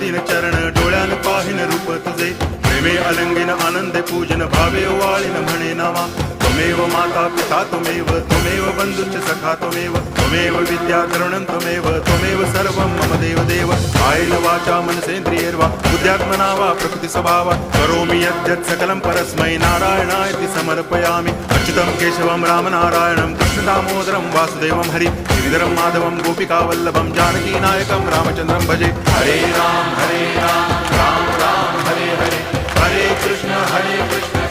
वंदिन चरण डोळ्यान पाहिन रूप तुझे प्रेमे अलंगिन आनंदे पूजन भावे वाळीन म्हणे नावा त्वमेव माता पिता त्वमेव बंधुश्च सखा त्वमेव विद्या तरुणं त्वमेव सर्वं मम देव कायेन वाचा मनसेन्द्रियैर्वा बुद्ध्यात्मना वा प्रकृति स्वभावा करोमि यद्यत् सकलं परस्मै नारायणायति समर्पयामि अच्युतं केशवं रामनारायणं कृष्णदामोदरं वासुदेवं हरि गिरिधरं माधवं गोपिकावल्लभं जानकीनायकं रामचन्द्रं भजे हरे राम राम राम हरे हरे हरे कृष्ण